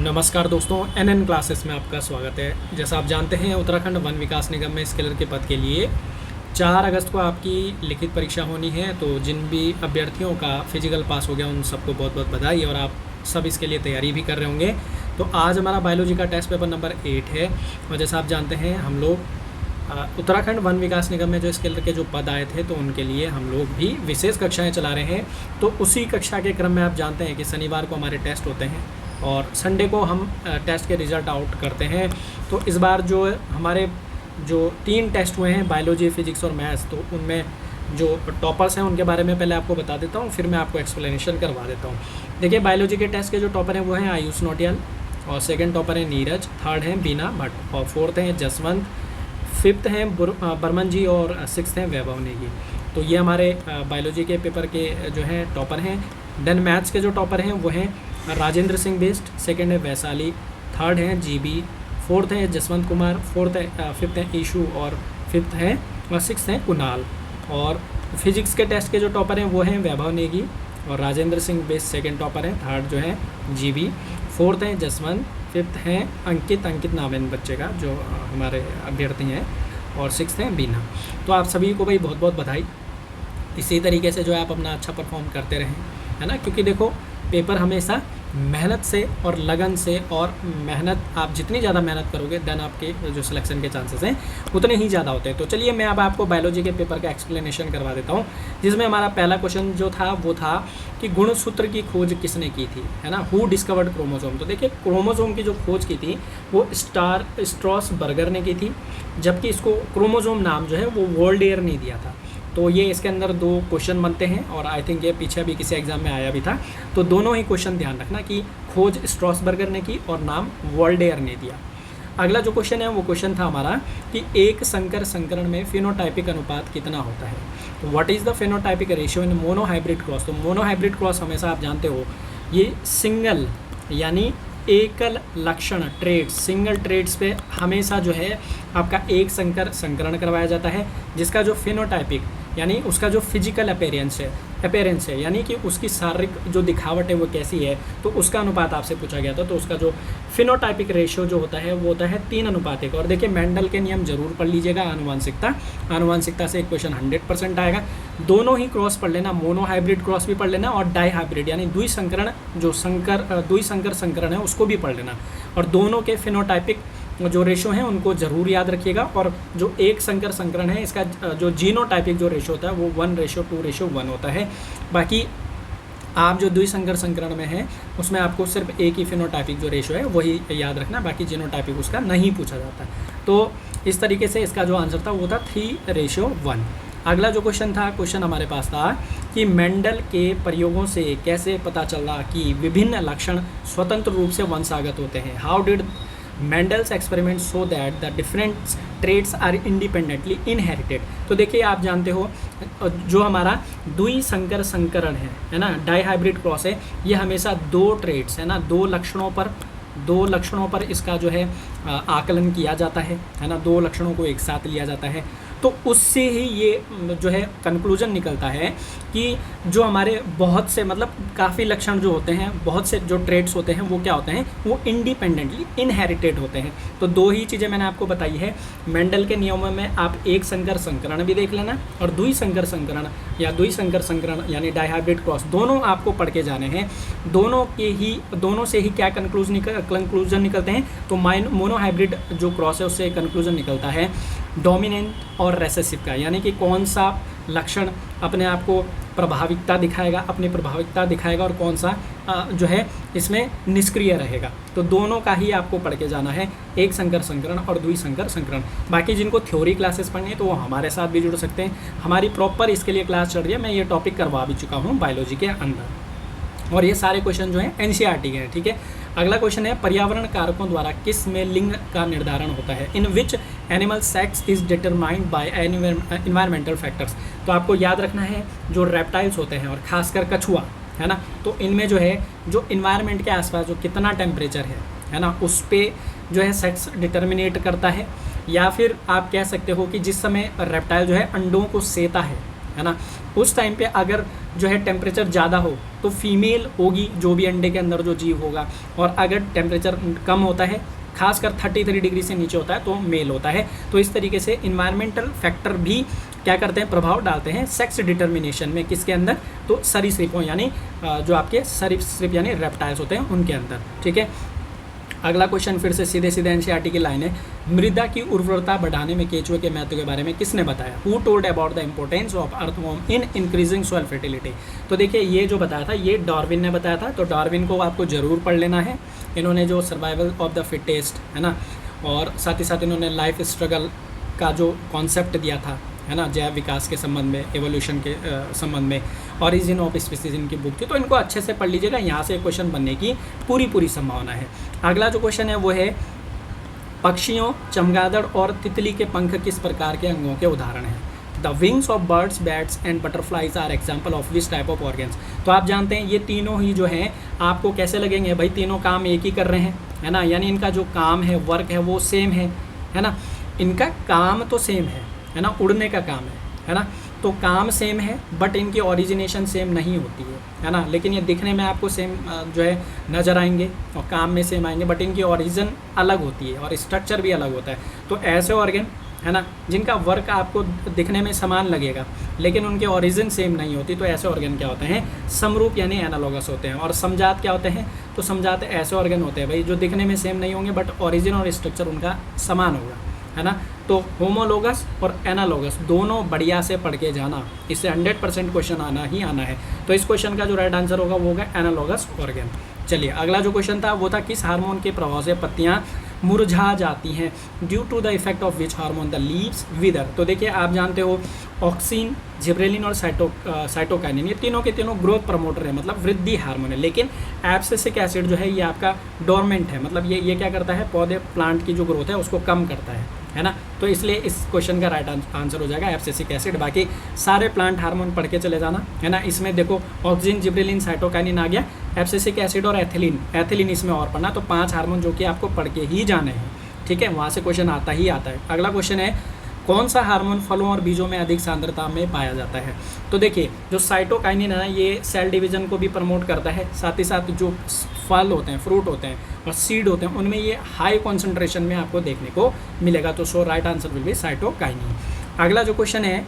नमस्कार दोस्तों, NN classes में आपका स्वागत है। जैसा आप जानते हैं, उत्तराखंड वन विकास निगम में स्केलर के पद के लिए 4 अगस्त को आपकी लिखित परीक्षा होनी है। तो जिन भी अभ्यर्थियों का फिजिकल पास हो गया उन सबको बहुत बहुत बधाई, और आप सब इसके लिए तैयारी भी कर रहे होंगे। तो आज हमारा बायोलॉजी का टेस्ट पेपर नंबर 8 है, और जैसा आप जानते हैं हम लोग उत्तराखंड वन विकास निगम में जो स्केलर के जो पद आए थे तो उनके लिए हम लोग भी विशेष कक्षाएँ चला रहे हैं। तो उसी कक्षा के क्रम में आप जानते हैं कि शनिवार को हमारे टेस्ट होते हैं और संडे को हम टेस्ट के रिज़ल्ट आउट करते हैं। तो इस बार जो हमारे जो 3 टेस्ट हुए हैं, बायोलॉजी, फिजिक्स और मैथ्स, तो उनमें जो टॉपर्स हैं उनके बारे में पहले आपको बता देता हूँ, फिर मैं आपको एक्सप्लेनेशन करवा देता हूँ। देखिए, बायोलॉजी के टेस्ट के जो टॉपर हैं वो हैं आयुष नोटियाल, और सेकंड टॉपर है नीरज, थर्ड हैं बीना भट्ट, और फोर्थ हैं जसवंत, फिफ्थ हैं बर्मन जी, और सिक्स्थ हैं वैभव नेगी। तो ये हमारे बायोलॉजी के पेपर के जो हैं टॉपर हैं। देन मैथ्स के जो टॉपर हैं वो हैं राजेंद्र सिंह बेस्ट, सेकंड है वैशाली, थर्ड हैं जीबी, फोर्थ है जसवंत कुमार, फिफ्थ है ईशू, और फिफ्थ है और सिक्स्थ हैं कुणाल। और फिजिक्स के टेस्ट के जो टॉपर हैं वो हैं वैभव नेगी, और Rajendra Singh best second topper हैं, थर्ड जो है जीबी, फोर्थ हैं जसवंत, फिफ्थ हैं अंकित नाम है इन बच्चे का जो हमारे अभ्यर्थी हैं, और सिक्स्थ हैं बीना। तो आप सभी को भाई बहुत बहुत बधाई। इसी तरीके से जो है आप अपना अच्छा परफॉर्म करते रहें, है ना, क्योंकि देखो पेपर हमेशा मेहनत से और लगन से, और मेहनत आप जितनी ज़्यादा मेहनत करोगे देन आपके जो सिलेक्शन के चांसेस हैं उतने ही ज़्यादा होते हैं। तो चलिए मैं अब आपको बायोलॉजी के पेपर का एक्सप्लेनेशन करवा देता हूँ, जिसमें हमारा पहला क्वेश्चन जो था वो था कि गुणसूत्र की खोज किसने की थी, है ना, हु डिस्कवर्ड क्रोमोसोम। तो देखिए, क्रोमोसोम की जो खोज की थी वो स्ट्रॉसबर्गर ने की थी, जबकि इसको क्रोमोसोम नाम जो है वो वोल्डेयर ने दिया था। तो ये इसके अंदर 2 क्वेश्चन बनते हैं, और आई थिंक ये पीछे भी किसी एग्जाम में आया भी था। तो दोनों ही क्वेश्चन ध्यान रखना कि खोज स्ट्रॉसबर्गर ने की और नाम वोल्डेयर ने दिया। अगला जो क्वेश्चन है वो क्वेश्चन था हमारा कि एक संकर संकरण में फिनोटाइपिक अनुपात कितना होता है। तो what is the phenotypic ratio in monohybrid cross. तो मोनोहाइब्रिड क्रॉस हमेशा आप जानते हो ये सिंगल यानी एकल लक्षण ट्रेड्स, सिंगल ट्रेड्स पे हमेशा जो है आपका एक संकर संकरण करवाया जाता है, जिसका जो फिनोटाइपिक यानी उसका जो फिजिकल अपेरेंस है यानी कि उसकी शारीरिक जो दिखावट है वो कैसी है, तो उसका अनुपात आपसे पूछा गया था। तो उसका जो फिनोटाइपिक रेशियो जो होता है वो होता है 3:1। और देखिए, मेंडल के नियम जरूर पढ़ लीजिएगा। आनुवंशिकता से एक क्वेश्चन 100% आएगा। दोनों ही क्रॉस पढ़ लेना, मोनोहाइब्रिड क्रॉस भी पढ़ लेना, और डाईहाइब्रिड यानी द्विसंकर संकरण है उसको भी पढ़ लेना। और दोनों के फिनोटाइपिक जो रेशो हैं उनको ज़रूर याद रखिएगा। और जो एक संकर संकरण है इसका जो जीनोटाइपिक जो रेशो होता है वो 1:2:1 होता है। बाकी आप जो द्विसंकर संकरण में है उसमें आपको सिर्फ एक ही फिनोटाइपिक जो रेशो है वही याद रखना, बाकी जीनोटाइपिक उसका नहीं पूछा जाता। तो इस तरीके से इसका जो आंसर था वो था 3:1। अगला जो क्वेश्चन हमारे पास था कि मेंडल के प्रयोगों से कैसे पता चला कि विभिन्न लक्षण स्वतंत्र रूप से वंशागत होते हैं। How did Mendel's experiments show that the different traits are independently inherited। तो देखिए, आप जानते हो जो हमारा द्विसंकर संकरण है ना, डाईहाइब्रिड क्रॉस है, ये हमेशा 2 ट्रेट्स है ना, 2 लक्षणों पर इसका जो है आकलन किया जाता है ना, 2 लक्षणों को एक साथ लिया जाता है। तो उससे ही ये जो है कंक्लूजन निकलता है कि जो हमारे बहुत से मतलब काफ़ी लक्षण जो होते हैं, बहुत से जो ट्रेड्स होते हैं वो क्या होते हैं, वो इंडिपेंडेंटली इनहेरिटेड होते हैं। तो 2 ही चीज़ें मैंने आपको बताई है। मेंडल के नियमों में आप एक संकर संकरण भी देख लेना, और द्विसंकर संकरण यानी डाईहाइब्रिड क्रॉस, दोनों आपको पढ़ के जाने हैं। दोनों से ही क्या कंक्लूजन निकलते हैं। तो मोनोहाइब्रिड जो क्रॉस है उससे कंक्लूजन निकलता है डोमिनेंट और रेसेसिव का, यानी कि कौन सा लक्षण अपनी प्रभाविकता दिखाएगा और कौन सा जो है इसमें निष्क्रिय रहेगा। तो दोनों का ही आपको पढ़ के जाना है, एक संकर संकरण और द्विसंकर संकरण। बाकी जिनको थ्योरी क्लासेस पढ़नी है तो वो हमारे साथ भी जुड़ सकते हैं। हमारी प्रॉपर इसके लिए क्लास चल रही है, मैं ये टॉपिक करवा भी चुका हूँ बायोलॉजी के अंदर, और ये सारे क्वेश्चन जो हैं एनसीईआरटी के हैं, ठीक है। अगला क्वेश्चन है पर्यावरण कारकों द्वारा किस में लिंग का निर्धारण होता है। In which animal sex is determined by environmental factors. तो आपको याद रखना है जो रेप्टाइल्स होते हैं और खासकर कछुआ है ना, तो इनमें जो है जो इन्वायरमेंट के आसपास जो कितना टेम्परेचर है ना, उस पर जो है सेक्स डिटर्मिनेट करता है। या फिर आप कह सकते हो कि जिस समय रेप्टाइल जो है अंडों को सेता है है ना। उस टाइम पे अगर जो है टेम्परेचर ज़्यादा हो तो फीमेल होगी जो भी अंडे के अंदर जो जीव होगा, और अगर टेम्परेचर कम होता है, खासकर 33 डिग्री से नीचे होता है, तो मेल होता है। तो इस तरीके से इन्वायरमेंटल फैक्टर भी क्या करते हैं, प्रभाव डालते हैं सेक्स डिटर्मिनेशन में, किसके अंदर, तो सरीसृपों यानी जो आपके सरीसृप यानी रेप्टाइल्स होते हैं उनके अंदर, ठीक है। अगला क्वेश्चन फिर से सीधे सीधे एनसीईआरटी की लाइन है, मृदा की उर्वरता बढ़ाने में केंचुए के महत्व के बारे में किसने बताया? Who told about the importance of earthworm in increasing soil fertility? तो देखिए ये जो बताया था ये डार्विन ने बताया था, तो डार्विन को आपको जरूर पढ़ लेना है। इन्होंने जो सर्वाइवल ऑफ द फिटेस्ट, है ना, और साथ ही साथ इन्होंने लाइफ स्ट्रगल का जो कॉन्सेप्ट दिया था, है ना, जैव विकास के संबंध में, एवोल्यूशन के संबंध में, ऑरिजिन ऑफ स्पीसीज इनकी बुक थी। तो इनको अच्छे से पढ़ लीजिएगा, यहाँ से क्वेश्चन बनने की पूरी संभावना है। अगला जो क्वेश्चन है वो है, पक्षियों, चमगादड़ और तितली के पंख किस प्रकार के अंगों के उदाहरण हैं? The wings of birds, bats and butterflies are example of which type of organs? तो आप जानते हैं ये तीनों ही जो हैं आपको कैसे लगेंगे भाई, तीनों काम एक ही कर रहे हैं, है ना, यानी इनका जो काम है, वर्क है, वो सेम है ना, इनका काम तो सेम है ना, उड़ने का काम है ना, तो काम सेम है, बट इनकी ओरिजिनेशन सेम नहीं होती है ना, लेकिन ये दिखने में आपको सेम जो है नज़र आएंगे और काम में सेम आएंगे, बट इनकी ओरिजिन अलग होती है और स्ट्रक्चर भी अलग होता है। तो ऐसे ऑर्गन, है ना, जिनका वर्क आपको दिखने में समान लगेगा लेकिन उनके ओरिजिन सेम नहीं होती, तो ऐसे ऑर्गन क्या होते हैं, समरूप यानी एनालॉगस होते हैं। और समजात क्या होते हैं, तो समजात ऐसे ऑर्गन होते हैं भाई जो दिखने में सेम नहीं होंगे बट ओरिजिन और स्ट्रक्चर उनका समान होगा, है ना। तो होमोलोगस और एनालॉगस दोनों बढ़िया से पढ़ के जाना, इससे 100% क्वेश्चन आना ही आना है। तो इस क्वेश्चन का जो राइट आंसर होगा वो होगा एनालॉगस ऑर्गन। चलिए अगला जो क्वेश्चन था वो था, किस हार्मोन के प्रभाव से पत्तियां मुरझा जाती हैं? Due to the effect of which hormone the leaves wither? तो देखिए आप जानते हो ऑक्सिन, जिब्रेलिन और साइटोकाइनिन, ये तीनों के तीनों ग्रोथ प्रमोटर है, मतलब वृद्धि हार्मोन है। लेकिन एब्सिसिक एसिड जो है ये आपका डोरमेंट है, मतलब ये क्या करता है, पौधे प्लांट की जो ग्रोथ है उसको कम करता है ना। तो इसलिए इस क्वेश्चन का राइट आंसर हो जाएगा एब्सिसिक एसिड। बाकी सारे प्लांट हार्मोन पढ़ के चले जाना, है ना। इसमें देखो ऑक्सिन, जिब्रेलिन, साइटोकाइनिन आ गया, एब्सिसिक एसिड और एथिलीन इसमें और पढ़ना, तो 5 हार्मोन जो कि आपको पढ़ के ही जाने हैं, ठीक है, वहाँ से क्वेश्चन आता ही आता है। अगला क्वेश्चन है, कौन सा हार्मोन फलों और बीजों में अधिक सांद्रता में पाया जाता है? तो देखिए जो साइटोकाइनिन है ना, ये सेल डिवीजन को भी प्रमोट करता है, साथ ही साथ जो फल होते हैं, फ्रूट होते हैं और सीड होते हैं उनमें ये हाई कॉन्सेंट्रेशन में आपको देखने को मिलेगा। तो so right answer will be cytokinin. अगला जो क्वेश्चन है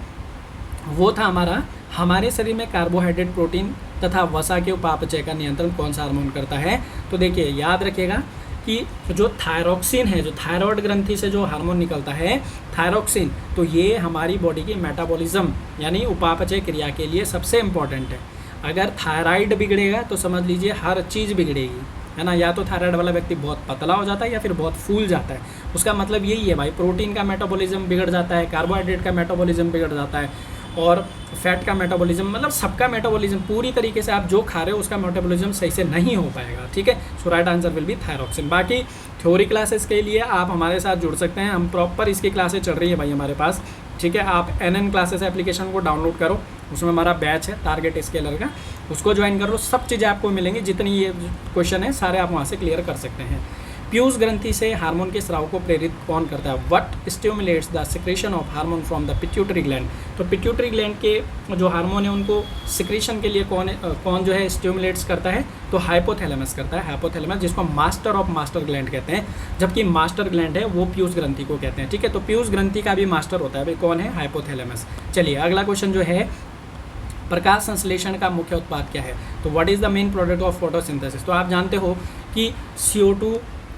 वो था हमारे शरीर में कार्बोहाइड्रेट, प्रोटीन तथा वसा के उपापचय का नियंत्रण कौन सा हार्मोन करता है? तो देखिए याद रखिएगा कि जो थायरॉक्सिन है, जो थायराइड ग्रंथि से जो हार्मोन निकलता है थायरॉक्सिन, तो ये हमारी बॉडी की मेटाबॉलिज्म यानी उपापचय क्रिया के लिए सबसे इम्पॉर्टेंट है। अगर थायराइड बिगड़ेगा तो समझ लीजिए हर चीज़ बिगड़ेगी, है ना। या तो थायराइड वाला व्यक्ति बहुत पतला हो जाता है या फिर बहुत फूल जाता है, उसका मतलब यही है भाई, प्रोटीन का मेटाबॉलिज्म बिगड़ जाता है, कार्बोहाइड्रेट का मेटाबॉलिज्म बिगड़ जाता है और फैट का मेटाबॉलिज्म, मतलब सबका मेटाबॉलिज्म पूरी तरीके से आप जो खा रहे हो उसका मेटाबॉलिज्म सही से नहीं हो पाएगा, ठीक है। So right answer will be thyroxine. बाकी थ्योरी क्लासेस के लिए आप हमारे साथ जुड़ सकते हैं, हम प्रॉपर इसकी क्लासेस चल रही है भाई हमारे पास, ठीक है। आप NN क्लासेस एप्लीकेशन को डाउनलोड करो, उसमें हमारा बैच है टारगेट स्केलर का, उसको ज्वाइन कर लो, सब चीज़ें आपको मिलेंगी, जितनी ये क्वेश्चन है सारे आप वहाँ से क्लियर कर सकते हैं। पीयूष ग्रंथि से हार्मोन के स्राव को प्रेरित कौन करता है? What stimulates the secretion of hormone from the pituitary gland? तो पिट्यूटरी ग्लैंड के जो हार्मोन है उनको सिक्रेशन के लिए कौन जो है स्टिमुलेट्स करता है? तो हाइपोथैलेमस करता है, हाइपोथैलेमस, जिसको मास्टर ऑफ मास्टर ग्लैंड कहते हैं, जबकि मास्टर ग्लैंड है वो पीयूष ग्रंथि को कहते हैं, ठीक है। तो पीयूष ग्रंथि का भी मास्टर होता है भाई, कौन है? हाइपोथैलेमस। चलिए अगला क्वेश्चन जो है, प्रकाश संश्लेषण का मुख्य उत्पाद क्या है? तो what is the main product of photosynthesis? तो आप जानते हो कि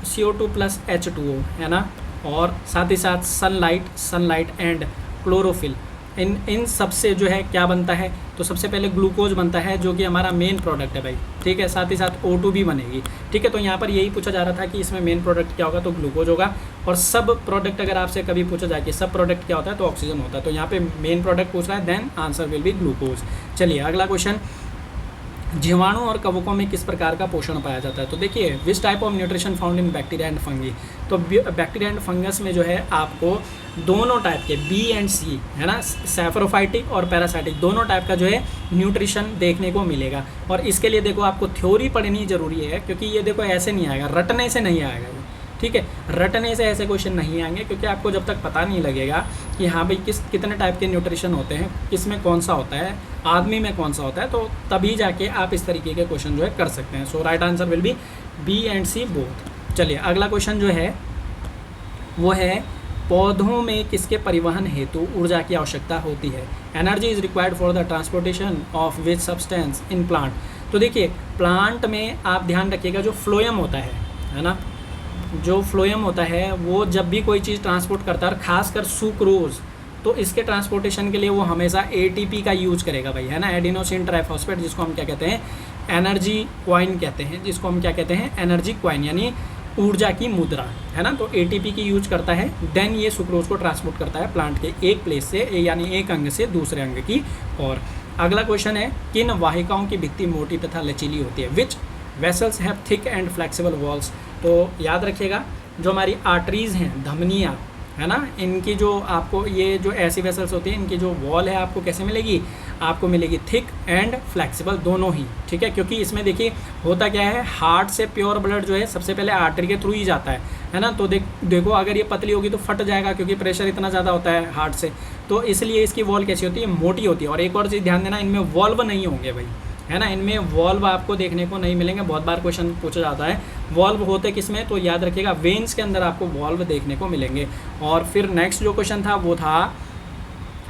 CO2 प्लस H2O, है ना, और साथ ही साथ सनलाइट एंड क्लोरोफिल, इन सब से जो है क्या बनता है? तो सबसे पहले ग्लूकोज बनता है जो कि हमारा मेन प्रोडक्ट है भाई, ठीक है। साथ ही साथ O2 भी बनेगी, ठीक है। तो यहाँ पर यही पूछा जा रहा था कि इसमें मेन प्रोडक्ट क्या होगा, तो ग्लूकोज होगा। और सब प्रोडक्ट अगर आपसे कभी पूछा जाए कि सब प्रोडक्ट क्या होता है, तो ऑक्सीजन होता है। तो यहाँ पे मेन प्रोडक्ट पूछ रहा है, then answer will be glucose. चलिए अगला क्वेश्चन, जीवाणु और कवकों में किस प्रकार का पोषण पाया जाता है? तो देखिए विच type of nutrition found in bacteria and fungi? तो बैक्टीरिया एंड फंगस में जो है आपको दोनों टाइप के B एंड C, है ना, सैफरोफाइटिक और पैरासाइटिक, दोनों टाइप का जो है न्यूट्रिशन देखने को मिलेगा। और इसके लिए देखो आपको थ्योरी पढ़नी ज़रूरी है, क्योंकि ये देखो ऐसे नहीं आएगा, रटने से नहीं आएगा ये, ठीक है। रटने से ऐसे क्वेश्चन नहीं आएंगे, क्योंकि आपको जब तक पता नहीं लगेगा कि हाँ भाई कितने टाइप के न्यूट्रिशन होते हैं, किस में कौन सा होता है, आदमी में कौन सा होता है, तो तभी जाके आप इस तरीके के क्वेश्चन जो है कर सकते हैं। So right answer will be B and C both. चलिए अगला क्वेश्चन जो है वो है पौधों में किसके परिवहन हेतु ऊर्जा की आवश्यकता होती है। Energy is required for the transportation of which substance in plant. तो देखिए प्लांट में आप ध्यान रखिएगा जो फ्लोएम होता है ना, जो फ्लोएम होता है वो जब भी कोई चीज़ ट्रांसपोर्ट करता है, और खासकर सुक्रोज, तो इसके ट्रांसपोर्टेशन के लिए वो हमेशा एटीपी का यूज करेगा भाई, है ना, एडिनोसिन ट्राइफॉस्फेट, जिसको हम क्या कहते हैं, एनर्जी क्वाइन कहते हैं, जिसको हम क्या कहते हैं, एनर्जी क्वाइन, यानी ऊर्जा की मुद्रा, है ना। तो एटीपी की यूज करता है, देन ये सुक्रोज को ट्रांसपोर्ट करता है प्लांट के एक प्लेस से, यानी एक अंग से दूसरे अंग की ओर। अगला क्वेश्चन है किन वाहिकाओं की भित्ति मोटी तथा लचीली होती है। Which vessels have thick and flexible walls. तो याद रखिएगा जो हमारी आर्टरीज हैं, धमनियाँ, है ना, इनकी जो आपको ये जो ऐसी वेसल्स होती हैं, इनकी जो वॉल है आपको कैसे मिलेगी, आपको मिलेगी थिक एंड फ्लेक्सिबल, दोनों ही, ठीक है। क्योंकि इसमें देखिए होता क्या है, हार्ट से प्योर ब्लड जो है सबसे पहले आर्टरी के थ्रू ही जाता है ना। तो देखो अगर ये पतली होगी तो फट जाएगा, क्योंकि प्रेशर इतना ज़्यादा होता है हार्ट से, तो इसलिए इसकी वॉल कैसी होती है, मोटी होती है। और एक और चीज़ ध्यान देना, इनमें वॉल्व नहीं होंगे भाई, है ना, इनमें वॉल्व आपको देखने को नहीं मिलेंगे। बहुत बार क्वेश्चन पूछा जाता है वॉल्व होते किस में, तो याद रखिएगा वेन्स के अंदर आपको वॉल्व देखने को मिलेंगे। और फिर नेक्स्ट जो क्वेश्चन था वो था,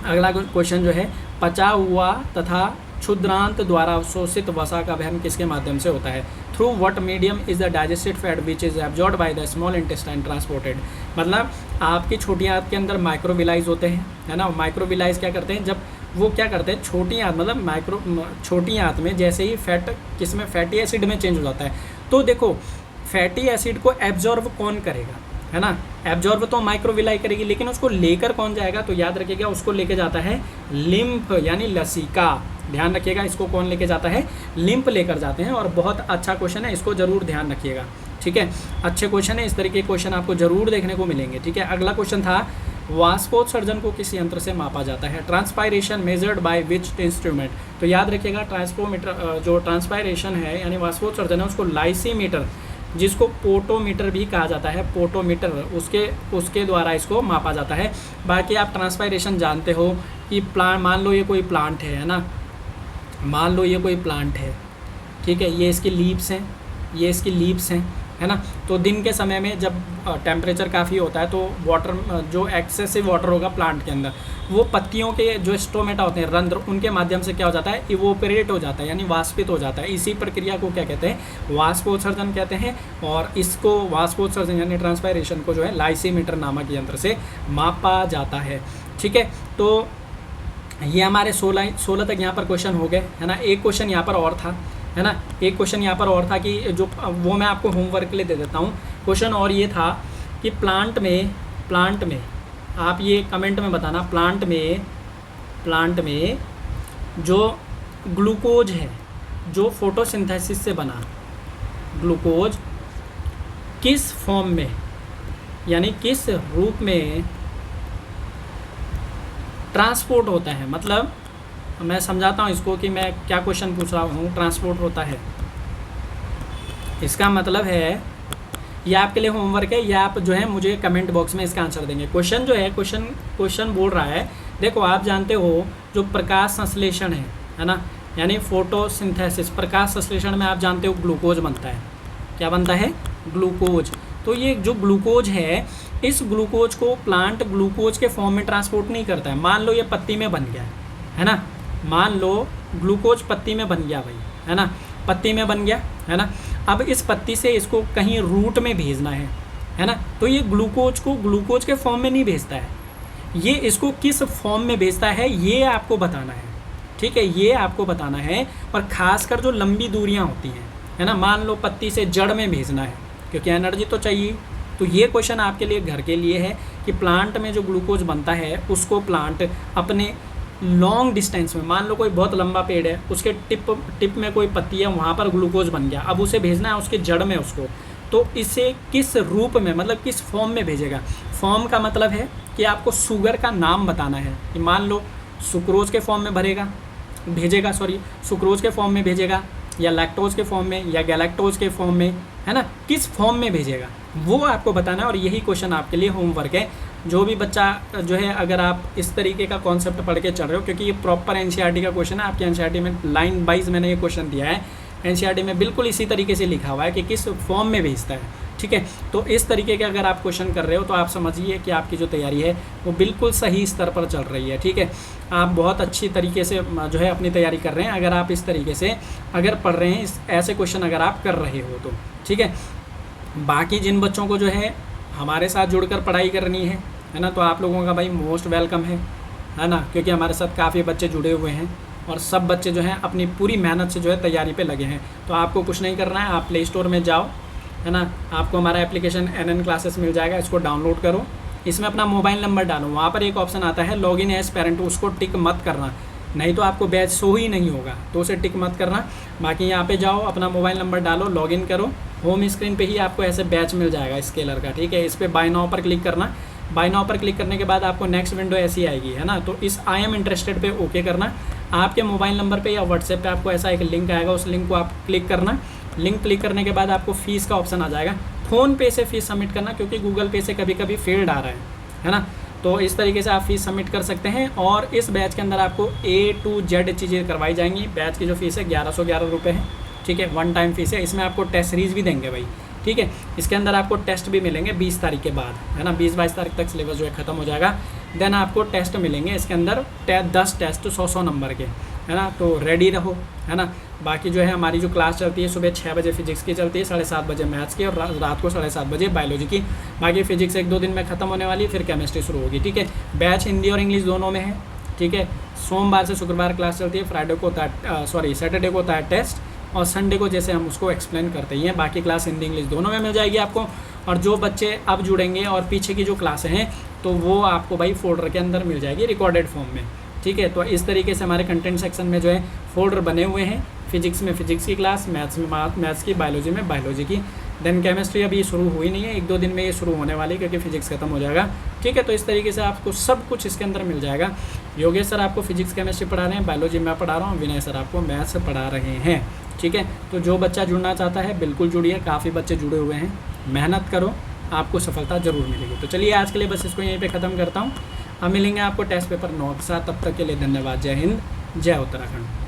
अगला क्वेश्चन जो है पचा हुआ तथा क्षुद्रांत द्वारा अवशोषित वसा का वहन किसके माध्यम से होता है। Through what medium is the digested fat which is absorbed by the small intestine transported. मतलब आपकी छोटी आंत के अंदर माइक्रोविलाइज होते हैं, है ना। माइक्रोविलाइज क्या करते हैं, जब वो क्या करते हैं, छोटी आंत मतलब छोटी आंत में जैसे ही फैट किसमें, फैटी एसिड में चेंज हो जाता है, तो देखो फैटी एसिड को एब्जॉर्ब कौन करेगा, है ना, एब्जॉर्ब तो माइक्रोविलाई करेगी, लेकिन उसको लेकर कौन जाएगा, तो याद रखिएगा उसको लेके जाता है लिम्फ, यानी लसिका। ध्यान रखिएगा इसको कौन लेके जाता है, लिम्फ लेकर जाते हैं। और बहुत अच्छा क्वेश्चन है, इसको जरूर ध्यान रखिएगा, ठीक है। अच्छे क्वेश्चन है, इस तरीके के क्वेश्चन आपको जरूर देखने को मिलेंगे, ठीक है। अगला क्वेश्चन था वाष्पोत्सर्जन को किस यंत्र से मापा जाता है। Transpiration measured by which instrument. तो याद रखिएगा ट्रांसपोमीटर, जो ट्रांसपायरेशन है यानी वाष्पोत्सर्जन है, उसको लाइसीमीटर, जिसको पोटोमीटर भी कहा जाता है, पोटोमीटर, उसके द्वारा इसको मापा जाता है। बाकी आप ट्रांसपायरेशन जानते हो कि प्लांट, मान लो ये कोई प्लांट है ना, मान लो ये कोई प्लांट है, ठीक है, ये इसकी लीव्स हैं, ये इसकी लीव्स हैं, है ना। तो दिन के समय में जब टेम्परेचर काफ़ी होता है तो वाटर, जो एक्सेसिव वाटर होगा प्लांट के अंदर, वो पत्तियों के जो स्टोमेटा होते हैं, रंध्र, उनके माध्यम से क्या हो जाता है, इवोपरेट हो जाता है, यानी वाष्पित हो जाता है। इसी प्रक्रिया को क्या कहते हैं, वाष्पोत्सर्जन कहते हैं। और इसको वाष्पोत्सर्जन यानी ट्रांसपायरेशन को जो है लाइसीमीटर नामक यंत्र से मापा जाता है, ठीक है। तो ये हमारे 16 तक यहाँ पर क्वेश्चन हो गए, है ना। एक क्वेश्चन यहाँ पर और था, है ना, एक क्वेश्चन यहाँ पर और था कि जो वो मैं आपको होमवर्क के लिए दे देता हूँ। क्वेश्चन और ये था कि प्लांट में आप ये कमेंट में बताना, प्लांट में जो ग्लूकोज है, जो फोटोसिंथेसिस से बना ग्लूकोज, किस फॉर्म में यानी किस रूप में ट्रांसपोर्ट होता है। मतलब मैं समझाता हूँ इसको कि मैं क्या क्वेश्चन पूछ रहा हूँ, ट्रांसपोर्ट होता है, इसका मतलब है ये आपके लिए होमवर्क है, या आप जो है मुझे कमेंट बॉक्स में इसका आंसर देंगे। क्वेश्चन जो है, क्वेश्चन बोल रहा है, देखो आप जानते हो जो प्रकाश संश्लेषण है ना, यानी फोटोसिंथेसिस, प्रकाश संश्लेषण में आप जानते हो ग्लूकोज बनता है। क्या बनता है, ग्लूकोज। तो ये जो ग्लूकोज है, इस ग्लूकोज को प्लांट ग्लूकोज के फॉर्म में ट्रांसपोर्ट नहीं करता है। मान लो ये पत्ती में बन गया है ना, मान लो ग्लूकोज पत्ती में बन गया भाई, है ना, पत्ती में बन गया, है ना। अब इस पत्ती से इसको कहीं रूट में भेजना है ना, तो ये ग्लूकोज को ग्लूकोज के फॉर्म में नहीं भेजता है, ये इसको किस फॉर्म में भेजता है ये आपको बताना है, ठीक है, ये आपको बताना है। और ख़ासकर जो लंबी दूरियां होती हैं, है ना, मान लो पत्ती से जड़ में भेजना है, क्योंकि एनर्जी तो चाहिए। तो ये क्वेश्चन आपके लिए घर के लिए है कि प्लांट में जो ग्लूकोज बनता है उसको प्लांट अपने लॉन्ग डिस्टेंस में, मान लो कोई बहुत लंबा पेड़ है, उसके टिप में कोई पत्ती है, वहाँ पर ग्लूकोज बन गया, अब उसे भेजना है उसके जड़ में उसको, तो इसे किस रूप में, मतलब किस फॉर्म में भेजेगा। फॉर्म का मतलब है कि आपको शुगर का नाम बताना है, कि मान लो सुक्रोज के फॉर्म में भेजेगा, सुक्रोज के फॉर्म में भेजेगा, या लैक्टोज के फॉर्म में, या गैलेक्टोज के फॉर्म में, है ना, किस फॉर्म में भेजेगा, वो आपको बताना है, और यही क्वेश्चन आपके लिए होमवर्क है। जो भी बच्चा जो है, अगर आप इस तरीके का कॉन्सेप्ट पढ़ के चल रहे हो, क्योंकि ये प्रॉपर एनसीईआरटी का क्वेश्चन है, आपके एनसीईआरटी में लाइन वाइज मैंने ये क्वेश्चन दिया है, एनसीईआरटी में बिल्कुल इसी तरीके से लिखा हुआ है कि किस फॉर्म में भेजता है, ठीक है। तो इस तरीके के अगर आप क्वेश्चन कर रहे हो तो आप समझिए कि आपकी जो तैयारी है वो बिल्कुल सही स्तर पर चल रही है, ठीक है। आप बहुत अच्छी तरीके से जो है अपनी तैयारी कर रहे हैं, अगर आप इस तरीके से अगर पढ़ रहे हैं, ऐसे क्वेश्चन अगर आप कर रहे हो तो, ठीक है। बाकी जिन बच्चों को जो है हमारे साथ जुड़कर पढ़ाई करनी है ना, तो आप लोगों का भाई मोस्ट वेलकम है ना, क्योंकि हमारे साथ काफ़ी बच्चे जुड़े हुए हैं और सब बच्चे जो हैं अपनी पूरी मेहनत से जो है तैयारी पे लगे हैं। तो आपको कुछ नहीं करना है, आप प्ले स्टोर में जाओ, है ना, आपको हमारा एप्लीकेशन NN क्लासेस मिल जाएगा, इसको डाउनलोड करो, इसमें अपना मोबाइल नंबर डालो, वहाँ पर एक ऑप्शन आता है लॉगिन एज पेरेंट, उसको टिक मत करना, नहीं तो आपको बैच शो ही नहीं होगा, तो उसे टिक मत करना। बाकी यहाँ पे जाओ, अपना मोबाइल नंबर डालो, लॉगिन करो, होम स्क्रीन पे ही आपको ऐसे बैच मिल जाएगा स्केलर का, ठीक है। इस पर बाय नाउ पर क्लिक करना, बाय नाउ पर क्लिक करने के बाद आपको नेक्स्ट विंडो ऐसी आएगी, है ना, तो इस आई एम इंटरेस्टेड पे ओके करना। आपके मोबाइल नंबर पे या व्हाट्सएप पे आपको ऐसा एक लिंक आएगा, उस लिंक को आप क्लिक करना। लिंक क्लिक करने के बाद आपको फ़ीस का ऑप्शन आ जाएगा, फ़ोन पे से फ़ीस सबमिट करना, क्योंकि गूगल पे से कभी कभी फेल्ड आ रहा है ना। तो इस तरीके से आप फ़ीस सबमिट कर सकते हैं, और इस बैच के अंदर आपको A to Z चीज़ें करवाई जाएंगी। बैच की जो फ़ीस है 1111 रुपये है, ठीक है, वन टाइम फ़ीस है। इसमें आपको टेस्ट सीरीज़ भी देंगे भाई, ठीक है। इसके अंदर आपको टेस्ट भी मिलेंगे 20 तारीख के बाद, है ना, 20-22 तारीख तक सिलेबस जो है ख़त्म हो जाएगा। देन आपको टेस्ट मिलेंगे इसके अंदर 10 टेस्ट 100 नंबर के, है ना, तो रेडी रहो, है ना। बाकी जो है हमारी जो क्लास चलती है सुबह 6 बजे फिजिक्स की चलती है, 7:30 बजे मैथ्स की, और रात को 7:30 बजे बायोलॉजी की। बाकी फिजिक्स 1-2 दिन में ख़त्म होने वाली है, फिर केमिस्ट्री शुरू होगी, ठीक है। बैच हिंदी और इंग्लिश दोनों में है, ठीक है। सोमवार से शुक्रवार क्लास चलती है, सैटरडे को होता है टेस्ट, और संडे को जैसे हम उसको एक्सप्लेन करते ही हैं। बाकी क्लास हिंदी इंग्लिश दोनों में मिल जाएगी आपको। और जो बच्चे अब जुड़ेंगे और पीछे की जो क्लासें हैं तो वो आपको भाई फोल्डर के अंदर मिल जाएगी रिकॉर्डेड फॉर्म में, ठीक है। तो इस तरीके से हमारे कंटेंट सेक्शन में जो है फोल्डर बने हुए हैं। फिजिक्स में फिजिक्स की क्लास, मैथ्स में मैथ्स की, बायोलॉजी में बायोलॉजी की। देन केमिस्ट्री अभी शुरू हुई नहीं है, 1-2 दिन में ये शुरू होने वाली है, क्योंकि फिजिक्स खत्म हो जाएगा, ठीक है। तो इस तरीके से आपको सब कुछ इसके अंदर मिल जाएगा। योगेश सर आपको फिजिक्स केमिस्ट्री पढ़ा रहे हैं, बायोलॉजी मैं पढ़ा रहा हूँ, विनय सर आपको मैथ्स पढ़ा रहे हैं, ठीक है। तो जो बच्चा जुड़ना चाहता है बिल्कुल जुड़िए, काफ़ी बच्चे जुड़े हुए हैं, मेहनत करो, आपको सफलता ज़रूर मिलेगी। तो चलिए आज के लिए बस इसको यहीं पे ख़त्म करता हूँ। अब मिलेंगे आपको टेस्ट पेपर 9 के साथ, तब तक के लिए धन्यवाद। जय हिंद, जय उत्तराखंड।